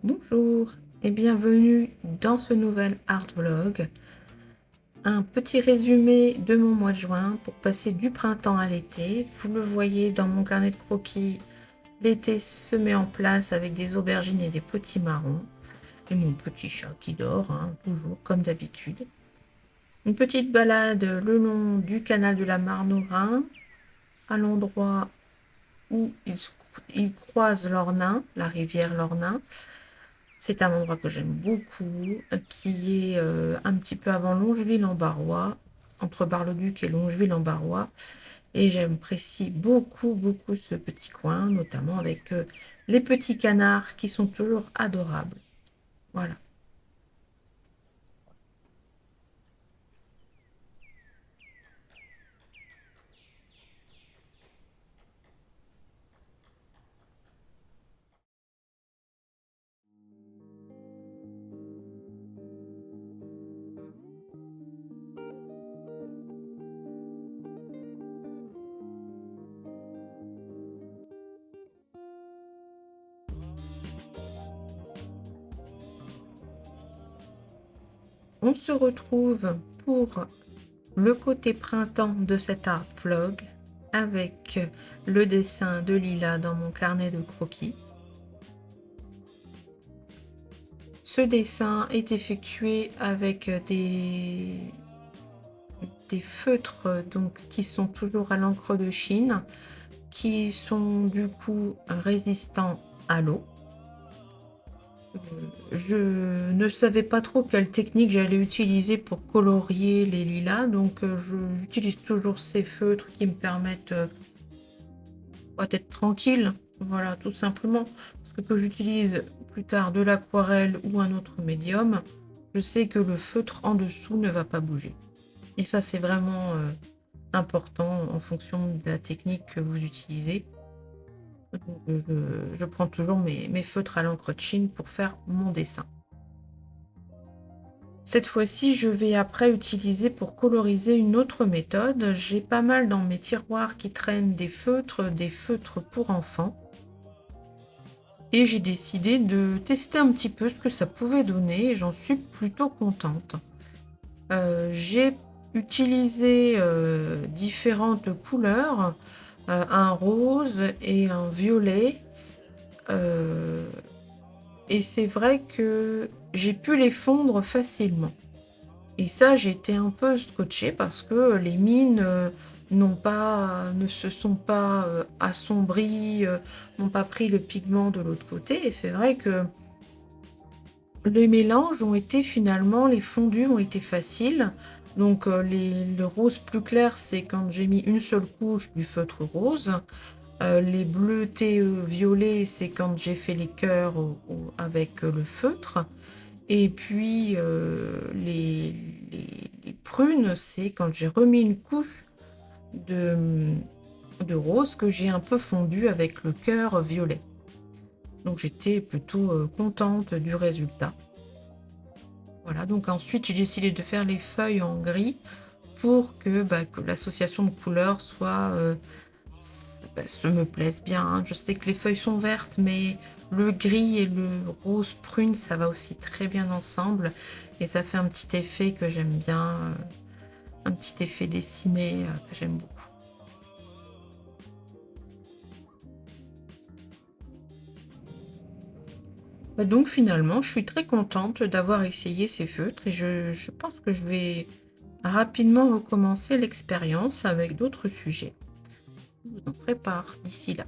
Bonjour et bienvenue dans ce nouvel art vlog. Un petit résumé de mon mois de juin pour passer du printemps à l'été. Vous le voyez dans mon carnet de croquis, l'été se met en place avec des aubergines et des petits marrons. Et mon petit chat qui dort, toujours comme d'habitude. Une petite balade le long du canal de la Marne au Rhin, à l'endroit où ils croisent l'Ornain, la rivière l'Ornain. C'est un endroit que j'aime beaucoup, qui est un petit peu avant Longeville-en-Barrois, entre Bar-le-Duc et Longeville-en-Barrois. Et j'apprécie beaucoup, beaucoup ce petit coin, notamment avec les petits canards qui sont toujours adorables. Voilà. On se retrouve pour le côté printemps de cet art vlog avec le dessin de Lila dans mon carnet de croquis. Ce dessin est effectué avec des feutres donc, qui sont toujours à l'encre de Chine, qui sont du coup résistants à l'eau. Je ne savais pas trop quelle technique j'allais utiliser pour colorier les lilas, donc j'utilise toujours ces feutres qui me permettent d'être tranquille, voilà, tout simplement. Parce que j'utilise plus tard de l'aquarelle ou un autre médium, je sais que le feutre en dessous ne va pas bouger. Et ça, c'est vraiment important en fonction de la technique que vous utilisez. Donc, je prends toujours mes feutres à l'encre de Chine pour faire mon dessin. Cette fois-ci, je vais après utiliser pour coloriser une autre méthode. J'ai pas mal dans mes tiroirs qui traînent des feutres pour enfants. Et j'ai décidé de tester un petit peu ce que ça pouvait donner et j'en suis plutôt contente. J'ai utilisé différentes couleurs, un rose et un violet. Et c'est vrai que j'ai pu les fondre facilement. Et ça, j'ai été un peu scotchée parce que les mines ne se sont pas assombries, n'ont pas pris le pigment de l'autre côté. Et c'est vrai que les mélanges ont été finalement, les fondus ont été faciles. Donc le rose plus clair, c'est quand j'ai mis une seule couche du feutre rose. Les bleutés violets, c'est quand j'ai fait les cœurs avec le feutre. Et puis les prunes, c'est quand j'ai remis une couche de rose que j'ai un peu fondu avec le cœur violet. Donc j'étais plutôt contente du résultat. Voilà, donc ensuite j'ai décidé de faire les feuilles en gris pour que l'association de couleurs soit se me plaise bien, hein. Je sais que les feuilles sont vertes, mais le gris et le rose prune, ça va aussi très bien ensemble. Et ça fait un petit effet que j'aime bien, un petit effet dessiné que j'aime beaucoup. Donc finalement, je suis très contente d'avoir essayé ces feutres et je pense que je vais rapidement recommencer l'expérience avec d'autres sujets. Je vous en prépare d'ici là.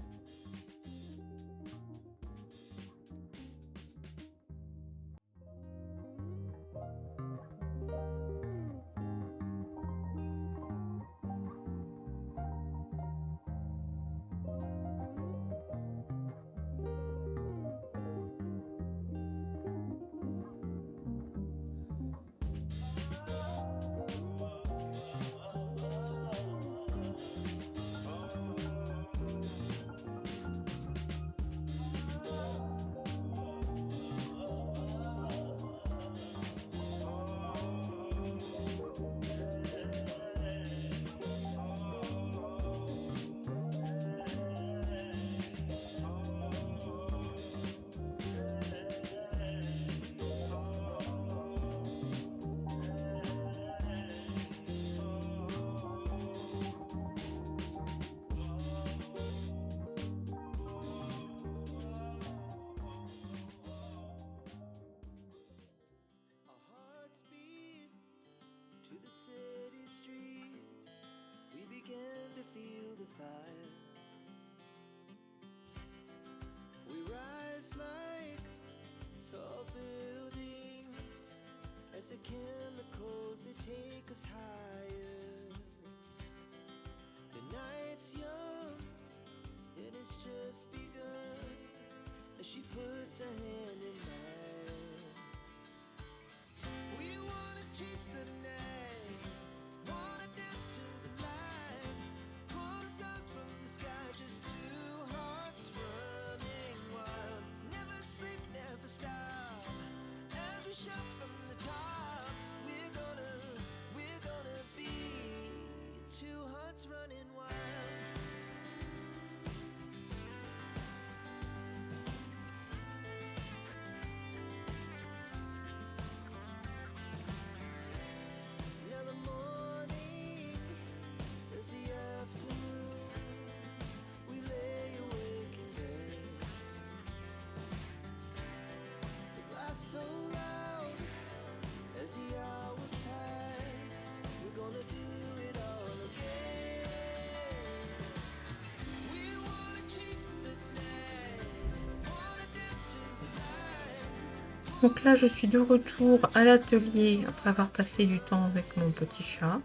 Donc là, je suis de retour à l'atelier après avoir passé du temps avec mon petit chat.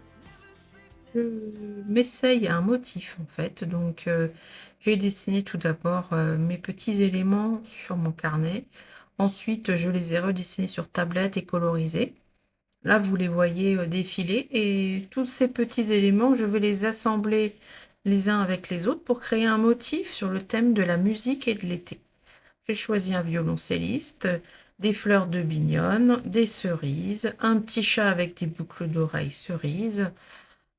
Je m'essaye un motif en fait. Donc j'ai dessiné tout d'abord mes petits éléments sur mon carnet. Ensuite, je les ai redessinés sur tablette et colorisés. Là, vous les voyez défiler et tous ces petits éléments, je vais les assembler les uns avec les autres pour créer un motif sur le thème de la musique et de l'été. J'ai choisi un violoncelliste, des fleurs de bignone, des cerises, un petit chat avec des boucles d'oreilles cerises,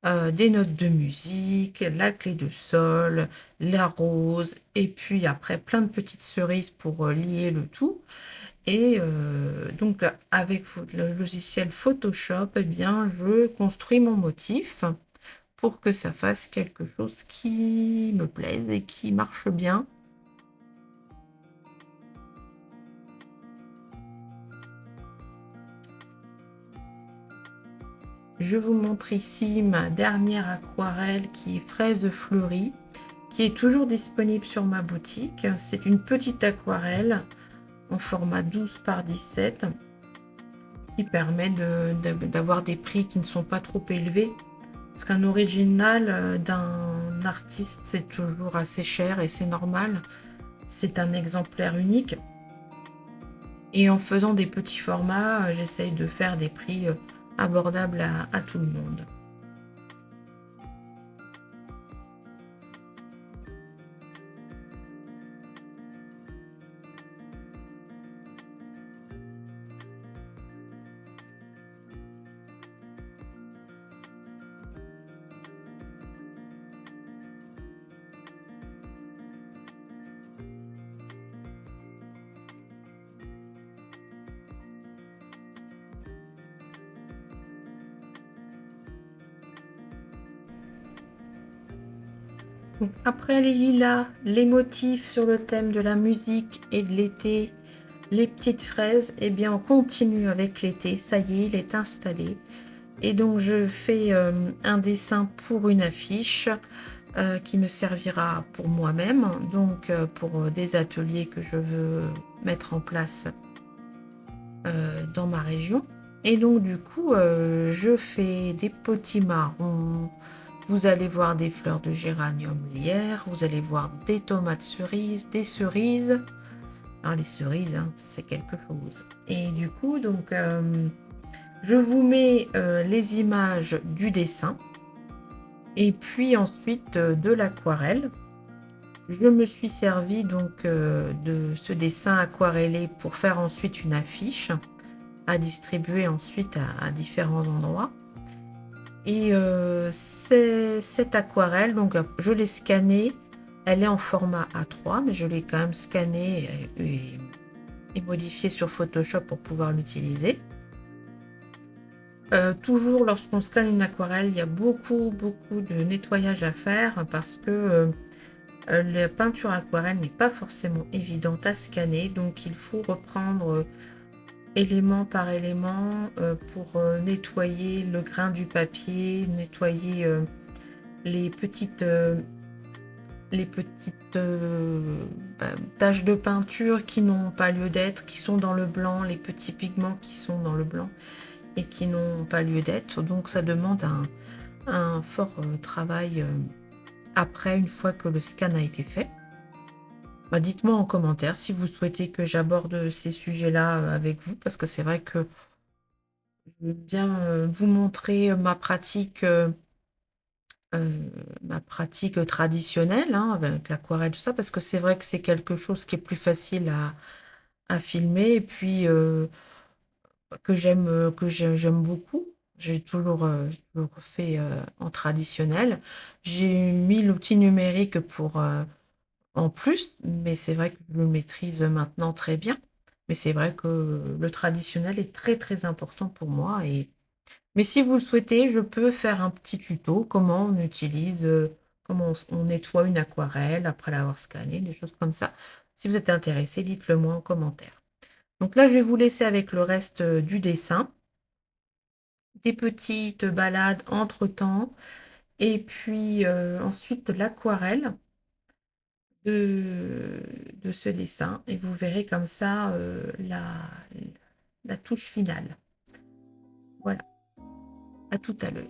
des notes de musique, la clé de sol, la rose, et puis après plein de petites cerises pour lier le tout. Et donc avec le logiciel Photoshop, eh bien, je construis mon motif pour que ça fasse quelque chose qui me plaise et qui marche bien. Je vous montre ici ma dernière aquarelle qui est fraise fleurie, qui est toujours disponible sur ma boutique. C'est une petite aquarelle en format 12 par 17 qui permet d'avoir des prix qui ne sont pas trop élevés. Parce qu'un original d'un artiste, c'est toujours assez cher et c'est normal. C'est un exemplaire unique. Et en faisant des petits formats, j'essaye de faire des prix abordables à tout le monde. Donc, après les lilas, les motifs sur le thème de la musique et de l'été, les petites fraises, eh bien on continue avec l'été. Ça y est, il est installé. Et donc je fais un dessin pour une affiche qui me servira pour moi-même, donc pour des ateliers que je veux mettre en place dans ma région. Et donc du coup, je fais des potimarrons. Vous allez voir des fleurs de géranium lierre, vous allez voir des tomates cerises, des cerises. Alors les cerises, hein, c'est quelque chose. Et du coup, donc, je vous mets les images du dessin et puis ensuite de l'aquarelle. Je me suis servi donc de ce dessin aquarellé pour faire ensuite une affiche à distribuer ensuite à différents endroits. Et cette aquarelle, donc je l'ai scannée, elle est en format A3, mais je l'ai quand même scannée et modifiée sur Photoshop pour pouvoir l'utiliser. Toujours lorsqu'on scanne une aquarelle, il y a beaucoup de nettoyage à faire parce que la peinture aquarelle n'est pas forcément évidente à scanner, donc il faut reprendre élément par élément pour nettoyer le grain du papier, nettoyer les petites, euh, les petites taches de peinture qui n'ont pas lieu d'être, qui sont dans le blanc, les petits pigments qui sont dans le blanc et qui n'ont pas lieu d'être. Donc ça demande un fort travail après, une fois que le scan a été fait. Bah, dites-moi en commentaire si vous souhaitez que j'aborde ces sujets-là avec vous, parce que c'est vrai que je veux bien vous montrer ma pratique traditionnelle hein, avec l'aquarelle, tout ça, parce que c'est vrai que c'est quelque chose qui est plus facile à filmer et puis j'aime beaucoup. J'ai toujours fait en traditionnel. J'ai mis l'outil numérique pour en plus, mais c'est vrai que je le maîtrise maintenant très bien. Mais c'est vrai que le traditionnel est très très important pour moi. Mais si vous le souhaitez, je peux faire un petit tuto, comment on utilise, comment on nettoie une aquarelle après l'avoir scannée, des choses comme ça. Si vous êtes intéressé, dites-le moi en commentaire. Donc là, je vais vous laisser avec le reste du dessin, des petites balades entre-temps, et puis ensuite l'aquarelle de ce dessin. Et vous verrez comme ça la touche finale. Voilà, à tout à l'heure.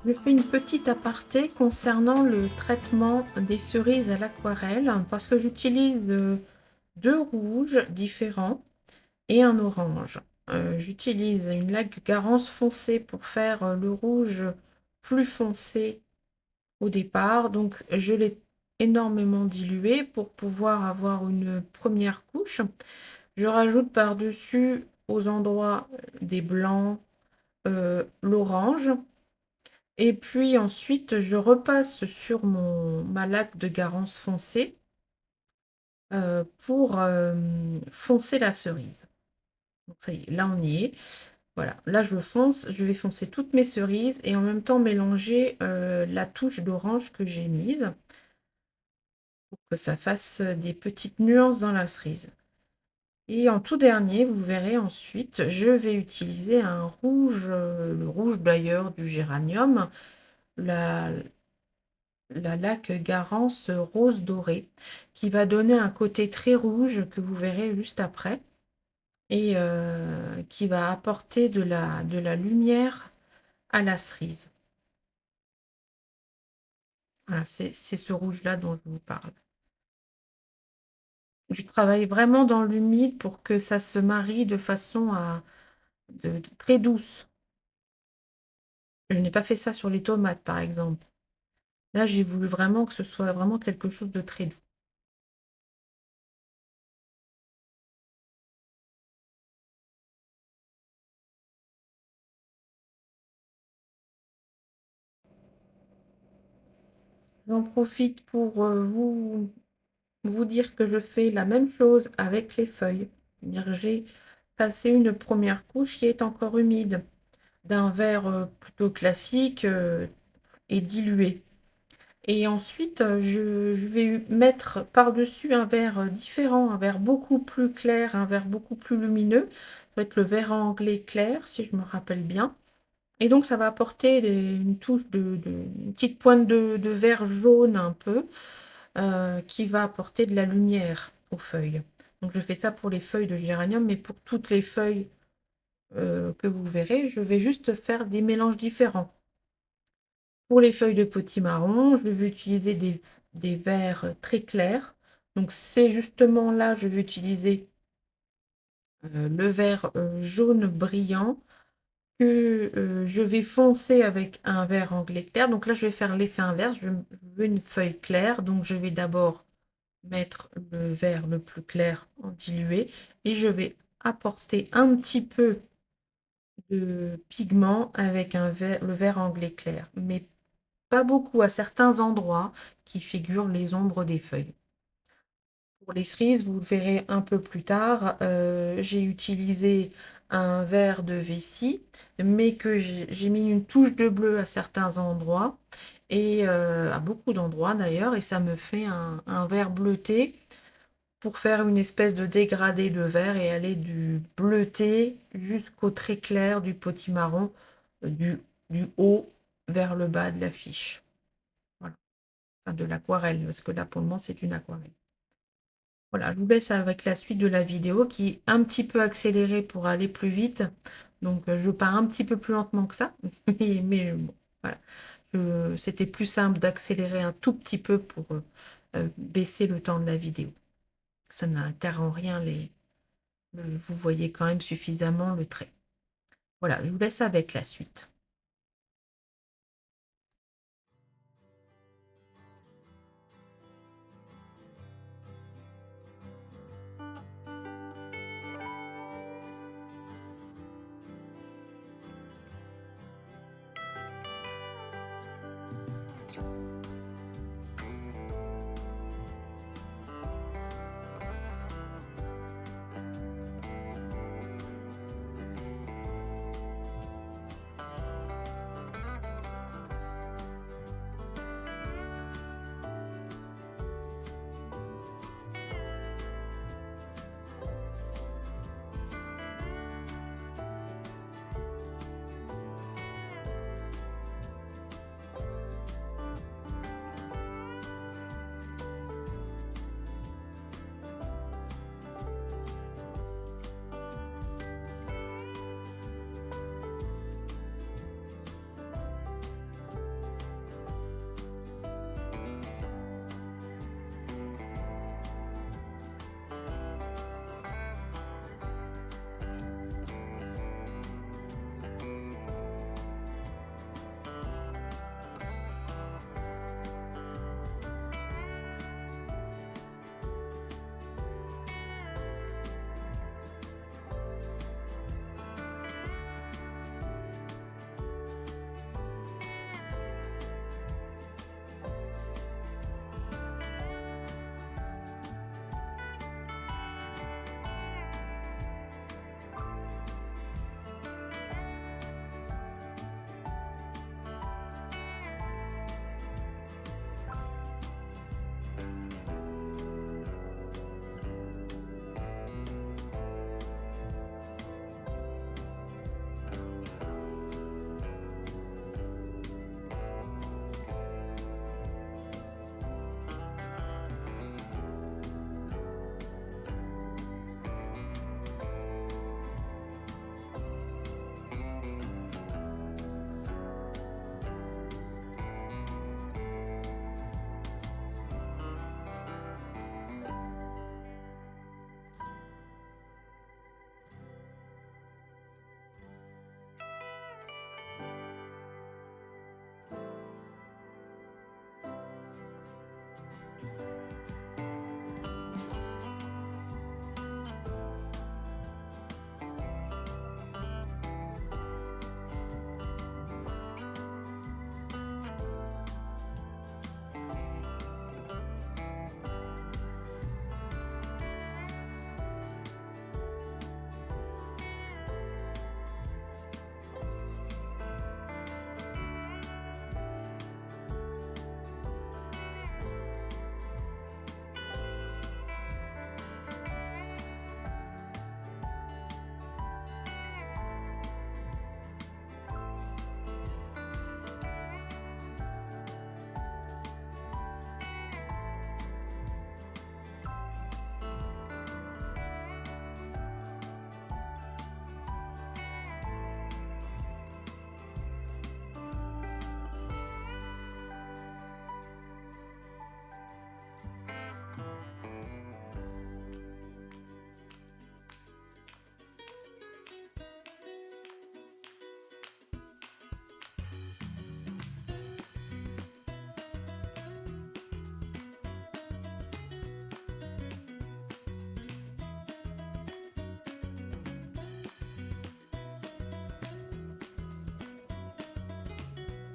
Je fais une petite aparté concernant le traitement des cerises à l'aquarelle parce que j'utilise deux rouges différents et un orange. J'utilise une laque Garance foncée pour faire le rouge plus foncé au départ. Donc je l'ai énormément dilué pour pouvoir avoir une première couche. Je rajoute par-dessus aux endroits des blancs l'orange. Et puis ensuite, je repasse sur ma laque de Garance foncée pour foncer la cerise. Donc ça y est, là on y est. Voilà, là je vais foncer toutes mes cerises et en même temps mélanger la touche d'orange que j'ai mise pour que ça fasse des petites nuances dans la cerise. Et en tout dernier, vous verrez ensuite, je vais utiliser un rouge, le rouge d'ailleurs du géranium, la, la laque Garance rose doré, qui va donner un côté très rouge que vous verrez juste après et qui va apporter de la lumière à la cerise. Voilà, c'est ce rouge-là dont je vous parle. Je travaille vraiment dans l'humide pour que ça se marie de façon à de très douce. Je n'ai pas fait ça sur les tomates, par exemple. Là, j'ai voulu vraiment que ce soit vraiment quelque chose de très doux. J'en profite pour, vous dire que je fais la même chose avec les feuilles. C'est-à-dire que j'ai passé une première couche qui est encore humide, d'un verre, plutôt classique, et dilué. Et ensuite, je vais mettre par-dessus un verre, différent, un verre beaucoup plus clair, un verre beaucoup plus lumineux. Ça va être le verre anglais clair, si je me rappelle bien. Et donc ça va apporter une touche une petite pointe de vert jaune un peu, qui va apporter de la lumière aux feuilles. Donc je fais ça pour les feuilles de géranium, mais pour toutes les feuilles, que vous verrez, je vais juste faire des mélanges différents. Pour les feuilles de potimarron, je vais utiliser des verres très clairs. Donc c'est justement là, je vais utiliser, le vert, jaune brillant que, je vais foncer avec un vert anglais clair. Donc là, je vais faire l'effet inverse. Je veux une feuille claire, donc je vais d'abord mettre le vert le plus clair en dilué et je vais apporter un petit peu de pigment avec le vert anglais clair, mais pas beaucoup, à certains endroits qui figurent les ombres des feuilles. Pour les cerises, vous le verrez un peu plus tard, j'ai utilisé un verre de vessie, mais que j'ai mis une touche de bleu à certains endroits et à beaucoup d'endroits d'ailleurs, et ça me fait un vert bleuté pour faire une espèce de dégradé de vert et aller du bleuté jusqu'au très clair du potimarron, du haut vers le bas de l'affiche. Voilà, enfin de l'aquarelle, parce que là pour le moment c'est une aquarelle. Voilà, je vous laisse avec la suite de la vidéo qui est un petit peu accélérée pour aller plus vite. Donc je pars un petit peu plus lentement que ça, mais bon, voilà. C'était plus simple d'accélérer un tout petit peu pour baisser le temps de la vidéo. Ça n'altère en rien vous voyez quand même suffisamment le trait. Voilà, je vous laisse avec la suite.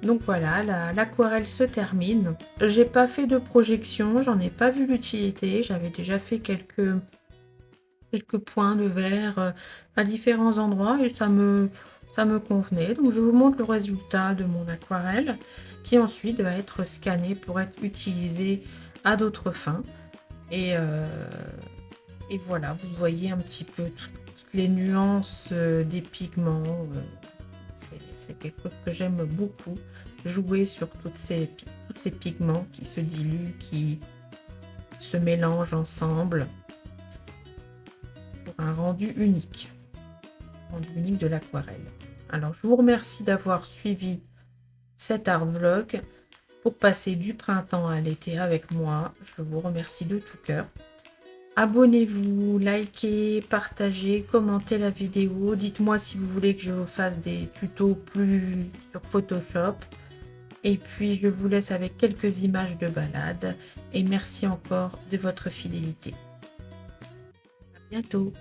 Donc voilà, l'aquarelle se termine. J'ai pas fait de projection, j'en ai pas vu l'utilité. J'avais déjà fait quelques points de verre, à différents endroits et ça me convenait. Donc je vous montre le résultat de mon aquarelle qui ensuite va être scanné pour être utilisé à d'autres fins et voilà, vous voyez un petit peu toutes les nuances, des pigments, c'est quelque chose que j'aime beaucoup, jouer sur tous ces pigments qui se diluent, qui se mélangent ensemble pour un rendu unique de l'aquarelle. Alors je vous remercie d'avoir suivi cet art vlog pour passer du printemps à l'été avec moi. Je vous remercie de tout cœur. Abonnez-vous, likez, partagez, commentez la vidéo. Dites-moi si vous voulez que je vous fasse des tutos plus sur Photoshop. Et puis je vous laisse avec quelques images de balade. Et merci encore de votre fidélité. À bientôt.